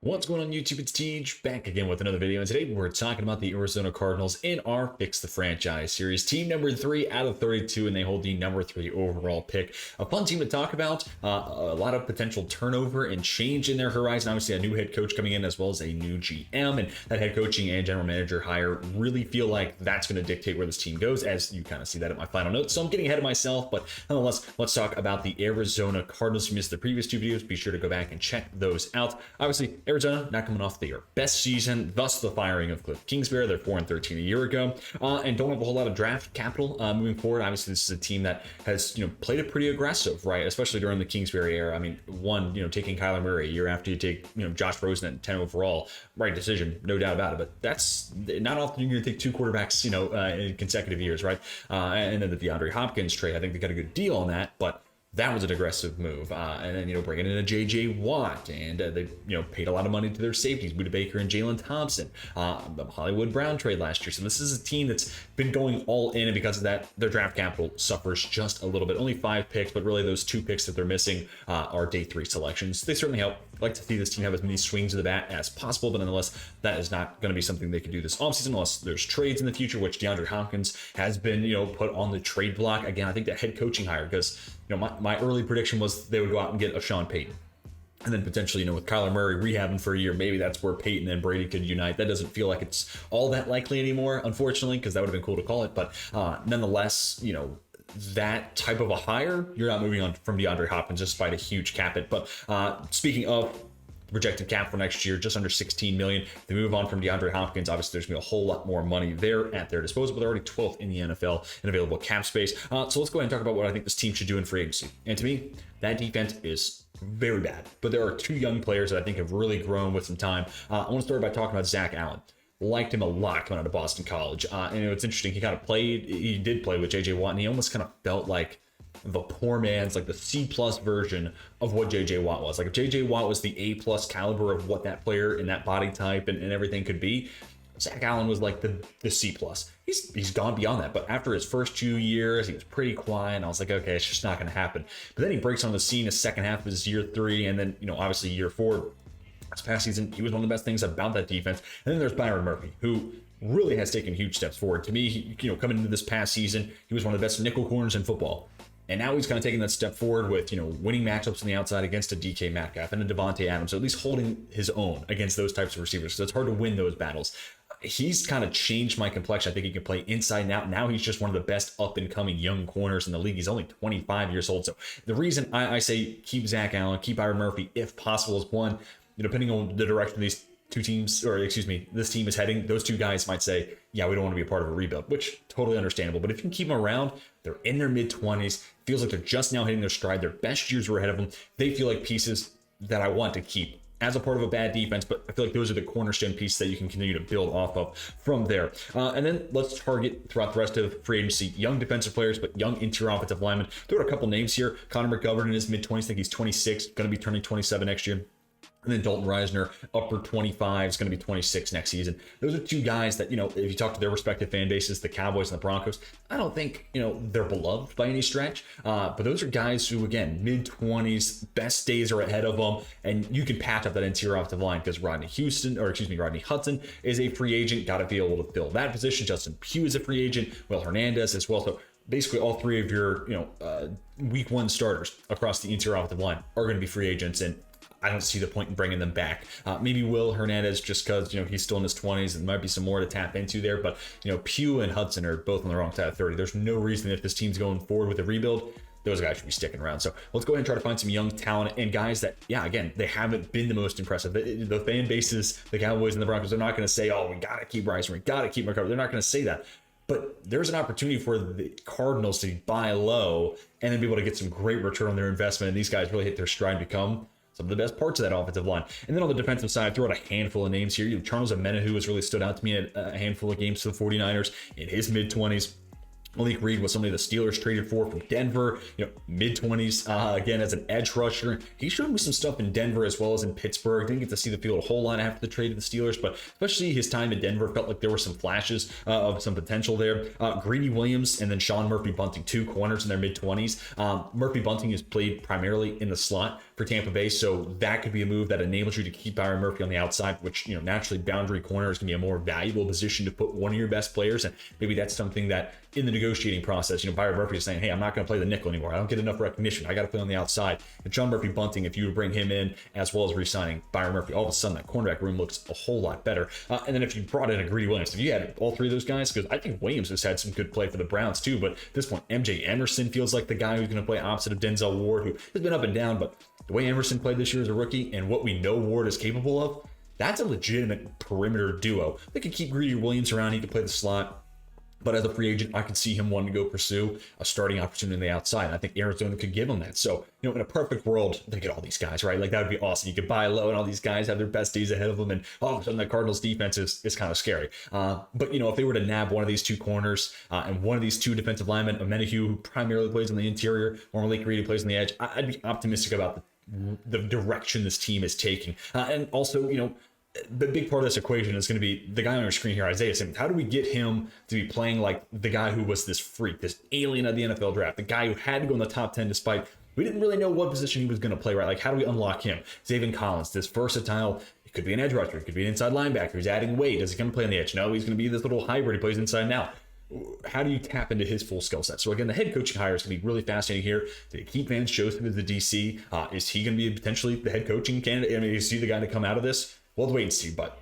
What's going on YouTube? It's Tej back again with another video, and today we're talking about the Arizona Cardinals in our Fix the Franchise series. Team number 3 out of 32, and they hold the number 3 overall pick. A fun team to talk about. A lot of potential turnover and change in their horizon. Obviously, a new head coach coming in as well as a new GM, and that head coaching and general manager hire really feel like that's going to dictate where this team goes, as you kind of see that at my final notes. So I'm getting ahead of myself, but nonetheless, let's talk about the Arizona Cardinals. If you missed the previous 2 videos, be sure to go back and check those out. Obviously, Arizona not coming off their best season, thus the firing of Cliff Kingsbury. They're 4-13 a year ago, and don't have a whole lot of draft capital moving forward. Obviously, this is a team that has played it pretty aggressive, right? Especially during the Kingsbury era. I mean, taking Kyler Murray a year after you take Josh Rosen at 10 overall, right decision, no doubt about it. But that's not often you're going to take 2 quarterbacks, in consecutive years, right? And then the DeAndre Hopkins trade, I think they got a good deal on that, but that was an aggressive move. And then, bringing in a J.J. Watt, and they, paid a lot of money to their safeties, Budda Baker and Jalen Thompson, the Hollywood Brown trade last year. So this is a team that's been going all in, and because of that, their draft capital suffers just a little bit. Only 5 picks, but really those 2 picks that they're missing are day 3 selections. They certainly help. I'd like to see this team have as many swings of the bat as possible, but nonetheless, that is not going to be something they can do this offseason unless there's trades in the future, which DeAndre Hopkins has been, put on the trade block. Again, I think that head coaching hire, because, my early prediction was they would go out and get a Sean Payton. And then potentially, with Kyler Murray rehabbing for a year, maybe that's where Peyton and Brady could unite. That doesn't feel like it's all that likely anymore, unfortunately, because that would have been cool to call it. But nonetheless, that type of a hire, you're not moving on from DeAndre Hopkins despite a huge cap hit. But speaking of projected cap for next year, just under $16 million. They move on from DeAndre Hopkins. Obviously, there's going to be a whole lot more money there at their disposal, but they're already 12th in the NFL in available cap space. So let's go ahead and talk about what I think this team should do in free agency. And to me, that defense is very bad, but there are 2 young players that I think have really grown with some time. I want to start by talking about Zach Allen. Liked him a lot coming out of Boston College. And it's interesting, he did play with J.J. Watt, and he almost kind of felt like the poor man's, like the C+ version of what J.J. Watt was. Like if J.J. Watt was the A+ caliber of what that player in that body type and everything could be, Zach Allen was like the C+. He's gone beyond that. But after his first 2 years, he was pretty quiet, and I was like, okay, it's just not going to happen. But then he breaks on the scene the second half of his year 3, and then, obviously year 4, this past season, he was one of the best things about that defense. And then there's Byron Murphy, who really has taken huge steps forward. To me, he, coming into this past season, he was one of the best nickel corners in football. And now he's kind of taking that step forward with, winning matchups on the outside against a DK Metcalf and a Devontae Adams, so at least holding his own against those types of receivers. So it's hard to win those battles. He's kind of changed my complexion. I think he can play inside and out. Now he's just one of the best up-and-coming young corners in the league. He's only 25 years old. So the reason I say keep Zach Allen, keep Byron Murphy, if possible, is one, depending on the direction these this team is heading, those 2 guys might say, yeah, we don't want to be a part of a rebuild, which totally understandable. But if you can keep them around, they're in their mid-20s, feels like they're just now hitting their stride. Their best years were ahead of them. They feel like pieces that I want to keep as a part of a bad defense, but I feel like those are the cornerstone pieces that you can continue to build off of from there. And then let's target throughout the rest of free agency young defensive players, but young interior offensive linemen. Throw out a couple names here. Connor McGovern in his mid-20s, I think he's 26, going to be turning 27 next year. And then Dalton Reisner, upper 25, is going to be 26 next season. Those are 2 guys that, if you talk to their respective fan bases, the Cowboys and the Broncos, I don't think, they're beloved by any stretch. But those are guys who, again, mid-20s, best days are ahead of them. And you can patch up that interior offensive line because Rodney Hudson is a free agent. Got to be able to fill that position. Justin Pugh is a free agent. Will Hernandez as well. So basically all 3 of your, week 1 starters across the interior offensive line are going to be free agents. And I don't see the point in bringing them back. Maybe Will Hernandez, just because he's still in his 20s and there might be some more to tap into there. But Pugh and Hudson are both on the wrong side of 30. There's no reason if this team's going forward with a rebuild, those guys should be sticking around. So let's go ahead and try to find some young talent and guys that, again, they haven't been the most impressive. The fan bases, the Cowboys and the Broncos, they're not going to say, oh, we got to keep Rice, we got to keep McCarthy. They're not going to say that. But there's an opportunity for the Cardinals to buy low and then be able to get some great return on their investment. And these guys really hit their stride and become some of the best parts of that offensive line. And then on the defensive side, throw out a handful of names here. Charles Omenihu has really stood out to me at a handful of games for the 49ers in his mid-20s. Malik Reed was somebody the Steelers traded for from Denver, mid-20s, again, as an edge rusher. He showed me some stuff in Denver as well as in Pittsburgh. Didn't get to see the field a whole lot after the trade of the Steelers, but especially his time in Denver felt like there were some flashes of some potential there. Greedy Williams and then Sean Murphy-Bunting, 2 corners in their mid-20s. Murphy-Bunting is played primarily in the slot for Tampa Bay, so that could be a move that enables you to keep Byron Murphy on the outside, which, naturally boundary corner is going to be a more valuable position to put one of your best players, and maybe that's something that in the negotiating process, Byron Murphy is saying, hey, I'm not going to play the nickel anymore. I don't get enough recognition. I got to play on the outside. And Sean Murphy-Bunting, if you bring him in as well as re-signing Byron Murphy, all of a sudden that cornerback room looks a whole lot better. And then if you brought in a Greedy Williams, if you had all 3 of those guys, because I think Williams has had some good play for the Browns too, but at this point, MJ Emerson feels like the guy who's going to play opposite of Denzel Ward, who has been up and down, but the way Emerson played this year as a rookie and what we know Ward is capable of, that's a legitimate perimeter duo. They could keep Greedy Williams around. He could play the slot. But as a free agent, I could see him wanting to go pursue a starting opportunity on the outside. And I think Arizona could give him that. So, in a perfect world, they get all these guys, right? Like, that would be awesome. You could buy low and all these guys have their best days ahead of them. And all of a sudden, the Cardinals defense is kind of scary. But, if they were to nab one of these 2 corners and one of these 2 defensive linemen, Amenahue, who primarily plays on the interior, or Malik Reed, who plays on the edge, I'd be optimistic about the direction this team is taking. And also, the big part of this equation is going to be the guy on your screen here, Isaiah Simmons. How do we get him to be playing like the guy who was this freak, this alien of the NFL draft, the guy who had to go in the top 10 despite we didn't really know what position he was going to play, right? Like, how do we unlock him? Zaven Collins, this versatile, he could be an edge rusher, he could be an inside linebacker, he's adding weight. Is he going to play on the edge? No, he's going to be this little hybrid. He plays inside now. How do you tap into his full skill set? So again, the head coaching hire is going to be really fascinating here. Did he keep Vance Joseph as the DC? Is he going to be potentially the head coaching candidate? I mean, is he the guy to come out of this? We'll wait and see, but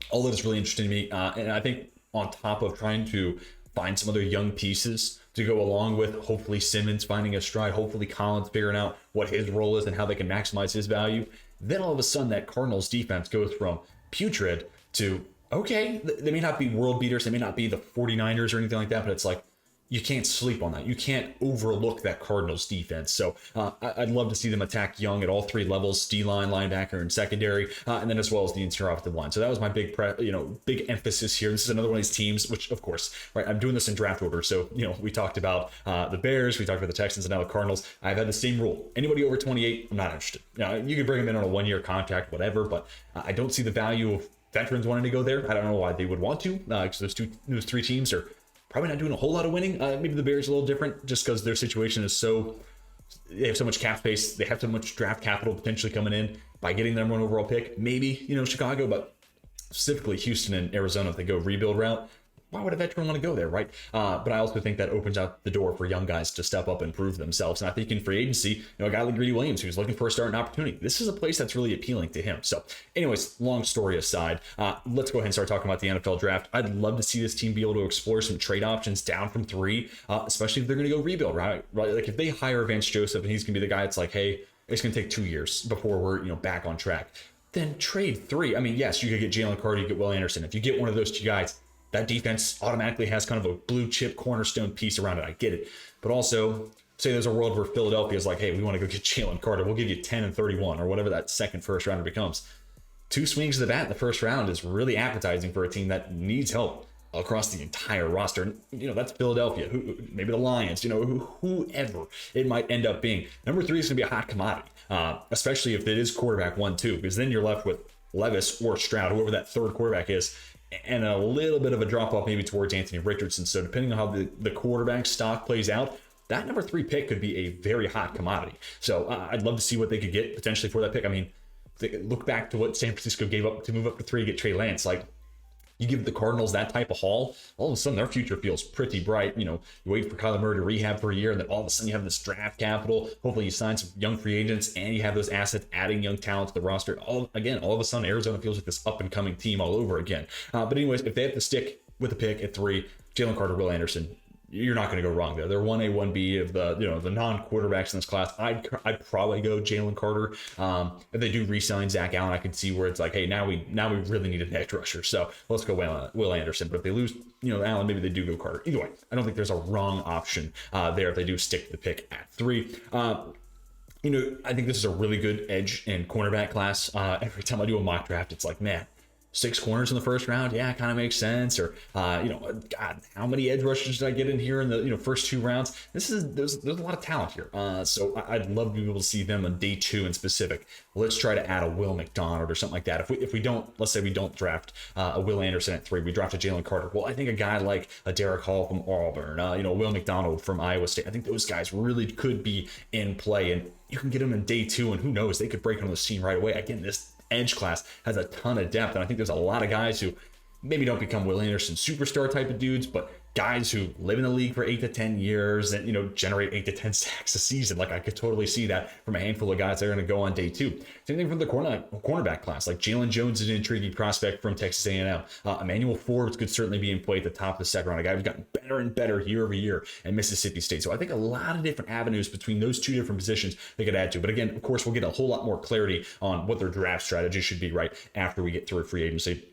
all of it is really interesting to me. And I think on top of trying to find some other young pieces to go along with hopefully Simmons finding a stride, hopefully Collins figuring out what his role is and how they can maximize his value, then all of a sudden that Cardinals defense goes from putrid to, okay, they may not be world beaters, they may not be the 49ers or anything like that, but it's like, you can't sleep on that. You can't overlook that Cardinals defense. So I'd love to see them attack young at all 3 levels, D-line, linebacker, and secondary, and then as well as the interior offensive line. So that was my big emphasis here. This is another one of these teams, which of course, right, I'm doing this in draft order. So, we talked about the Bears, we talked about the Texans, and now the Cardinals. I've had the same rule. Anybody over 28, I'm not interested. Now, you can bring them in on a 1-year contract, whatever, but I don't see the value of veterans wanting to go there. I don't know why they would want to, because those 3 teams are probably not doing a whole lot of winning. Maybe the Bears are a little different just because their situation is they have so much cap space. They have so much draft capital potentially coming in by getting their 1 overall pick. Maybe, Chicago, but specifically Houston and Arizona, if they go rebuild route, why would a veteran want to go there, right? But I also think that opens out the door for young guys to step up and prove themselves. And I think in free agency, a guy like Greedy Williams, who's looking for a starting opportunity, this is a place that's really appealing to him. So anyways, long story aside, let's go ahead and start talking about the NFL draft. I'd love to see this team be able to explore some trade options down from 3, especially if they're going to go rebuild, right? Like if they hire Vance Joseph and he's going to be the guy that's like, hey, it's going to take 2 years before we're back on track, then trade 3. I mean, yes, you could get Jalen Carter, you get Will Anderson. If you get one of those 2 guys, that defense automatically has kind of a blue chip cornerstone piece around it. I get it. But also, say there's a world where Philadelphia is like, hey, we want to go get Jalen Carter. We'll give you 10 and 31 or whatever that second first rounder becomes. 2 swings of the bat in the first round is really appetizing for a team that needs help across the entire roster. That's Philadelphia, maybe the Lions, whoever it might end up being. Number 3 is going to be a hot commodity, especially if it is quarterback 1, 2, because then you're left with Levis or Stroud, whoever that third quarterback is, and a little bit of a drop off maybe towards Anthony Richardson. So depending on how the quarterback stock plays out, that number 3 pick could be a very hot commodity. So I'd love to see what they could get potentially for that pick. I mean, look back to what San Francisco gave up to move up to 3 to get Trey Lance. Like, you give the Cardinals that type of haul, all of a sudden their future feels pretty bright. You wait for Kyler Murray to rehab for a year, and then all of a sudden you have this draft capital. Hopefully you sign some young free agents, and you have those assets adding young talent to the roster. All of a sudden Arizona feels like this up and coming team all over again. But anyways, if they have to stick with the pick at 3, Jalen Carter, Will Anderson, you're not going to go wrong there. They're 1A, 1B of the non-quarterbacks in this class. I'd probably go Jalen Carter. If they do re-sign Zach Allen, I can see where it's like, hey, now we really need an edge rusher. So let's go Will Anderson. But if they lose, Allen, maybe they do go Carter. Either way, I don't think there's a wrong option there if they do stick to the pick at 3. I think this is a really good edge and cornerback class. Every time I do a mock draft, it's like, man, 6 corners in the first round, yeah, kind of makes sense. Or God, how many edge rushers did I get in here in the first 2 rounds? There's a lot of talent here. So I'd love to be able to see them on day 2 in specific. Let's try to add a Will McDonald or something like that. If we don't, let's say we don't draft a Will Anderson at 3, we draft a Jalen Carter. Well, I think a guy like a Derek Hall from Auburn, Will McDonald from Iowa State, I think those guys really could be in play, and you can get them in day 2, and who knows, they could break on the scene right away. Again, this edge class has a ton of depth, and I think there's a lot of guys who maybe don't become Will Anderson superstar type of dudes, but guys who live in the league for 8 to 10 years and generate 8 to 10 sacks a season. Like, I could totally see that from a handful of guys that are going to go on day 2. Same thing from the cornerback class. Like, Jalen Jones is an intriguing prospect from Texas A&M. Emmanuel Forbes could certainly be in play at the top of the second round. A guy who's gotten better and better year over year at Mississippi State. So I think a lot of different avenues between those 2 different positions they could add to. But again, of course, we'll get a whole lot more clarity on what their draft strategy should be right after we get through free agency.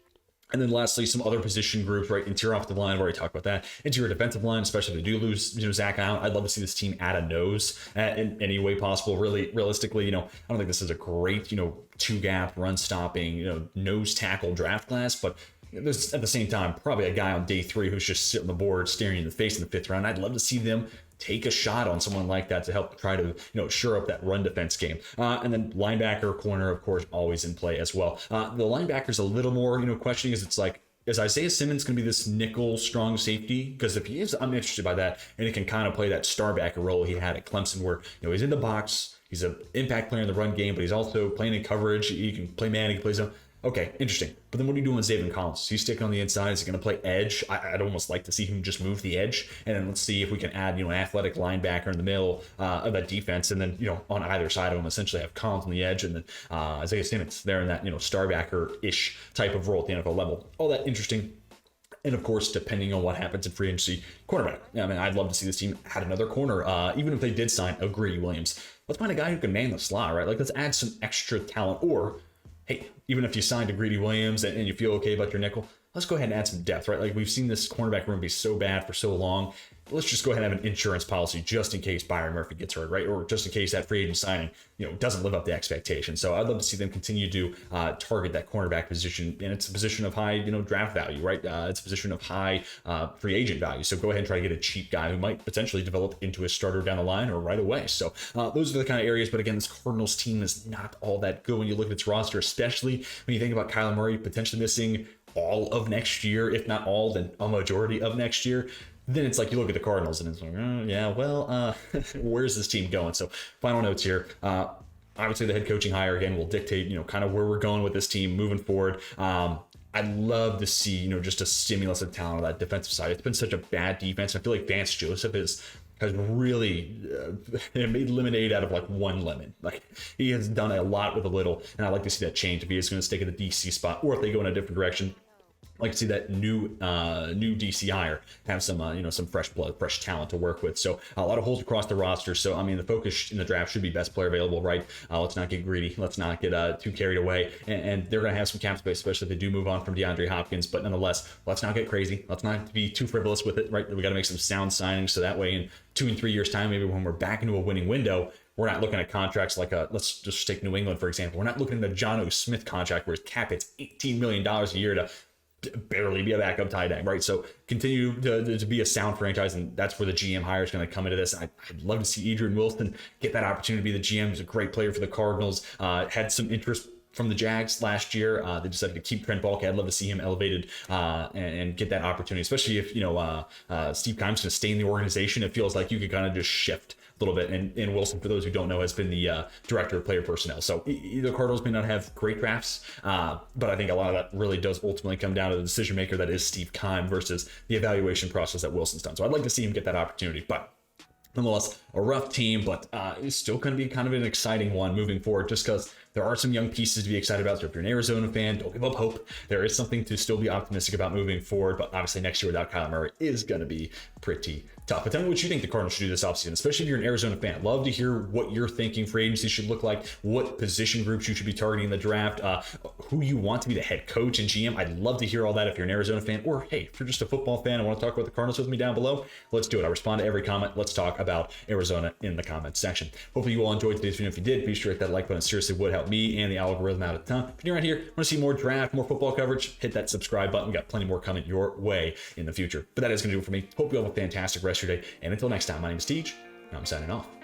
And then lastly, some other position groups, right? Interior offensive line, I've already talked about that. Interior defensive line, especially if they do lose, Zach Allen, I'd love to see this team add a nose in any way possible. Really, realistically, I don't think this is a great, 2-gap run stopping, nose tackle draft class, but there's at the same time probably a guy on day 3 who's just sitting on the board staring you in the face in the 5th round. I'd love to see them take a shot on someone like that to help try to shore up that run defense game. And then linebacker, corner, of course, always in play as well. The linebacker's a little more questioning, as it's like, is Isaiah Simmons going to be this nickel strong safety? Because if he is, I'm interested by that, and he can kind of play that star backer role he had at Clemson, where he's in the box, he's an impact player in the run game, but he's also playing in coverage. He can play man, he can play zone. Okay, interesting. But then what are you doing with Zaven Collins? Is he sticking on the inside? Is he going to play edge? I'd almost like to see him just move the edge. And then let's see if we can add, an athletic linebacker in the middle of that defense. And then, on either side of him, essentially have Collins on the edge. And then Isaiah Simmons there in that, star backer-ish type of role at the NFL level. All that interesting. And of course, depending on what happens in free agency, cornerback. I'd love to see this team add another corner. Even if they did sign a Greedy Williams, let's find a guy who can man the slot, right? Like, let's add some extra talent. Or, hey, even if you signed a Greedy Williams and you feel okay about your nickel, let's go ahead and add some depth, right? Like, we've seen this cornerback room be so bad for so long. Let's just go ahead and have an insurance policy just in case Byron Murphy gets hurt, right? Or just in case that free agent signing, doesn't live up to expectation. So I'd love to see them continue to target that cornerback position. And it's a position of high, draft value, right? It's a position of high free agent value. So go ahead and try to get a cheap guy who might potentially develop into a starter down the line or right away. So those are the kind of areas. But again, this Cardinals team is not all that good when you look at its roster, especially when you think about Kyler Murray potentially missing all of next year, if not all, then a majority of next year. Then it's like you look at the Cardinals and it's like, where's this team going? So final notes here. Obviously, the head coaching hire, again, will dictate, kind of where we're going with this team moving forward. I'd love to see, just a stimulus of talent on that defensive side. It's been such a bad defense. I feel like Vance Joseph has really made lemonade out of like one lemon. Like, he has done a lot with a little, and I'd like to see that change if he is going to stick at the DC spot, or if they go in a different direction. I'd like to see that new DC hire have some some fresh blood, fresh talent to work with. So a lot of holes across the roster. So the focus in the draft should be best player available, right? Let's not get greedy. Let's not get too carried away. And they're going to have some cap space, especially if they do move on from DeAndre Hopkins. But nonetheless, let's not get crazy. Let's not be too frivolous with it, right? We got to make some sound signings so that way in 2 and 3 years time, maybe when we're back into a winning window, we're not looking at contracts like let's just take New England, for example. We're not looking at a John O. Smith contract where his cap hits $18 million a year to barely be a backup tight end, right? So continue to be a sound franchise, and that's where the GM hire is going to come into this. I'd love to see Adrian Wilson get that opportunity to be the GM. He's a great player for the Cardinals. Had some interest from the Jags last year. They decided to keep Trent Baalke. I'd love to see him elevated and get that opportunity, especially if Steve Keim's going to stay in the organization. It feels like you could kind of just shift a little bit. And Wilson, for those who don't know, has been the director of player personnel. So the Cardinals may not have great drafts, but I think a lot of that really does ultimately come down to the decision maker that is Steve Keim versus the evaluation process that Wilson's done. So I'd like to see him get that opportunity, but nonetheless, a rough team, but it's still going to be kind of an exciting one moving forward, just because there are some young pieces to be excited about. So if you're an Arizona fan, don't give up hope. There is something to still be optimistic about moving forward, but obviously next year without Kyler Murray is going to be pretty tough. But tell me what you think the Cardinals should do this offseason, especially if you're an Arizona fan. Love to hear what you're thinking free agency should look like, what position groups you should be targeting in the draft, who you want to be the head coach and GM. I'd love to hear all that if you're an Arizona fan, or hey, if you're just a football fan and want to talk about the Cardinals with me down below, let's do it. I respond to every comment. Let's talk about Arizona in the comments section. Hopefully you all enjoyed today's video. If you did, be sure to hit that like button. It seriously would help me and the algorithm out a ton. If you're around here, want to see more draft, more football coverage, hit that subscribe button. We got plenty more coming your way in the future. But that is going to do it for me. Hope you all have a fantastic rest of your day. And until next time, my name is Tej, and I'm signing off.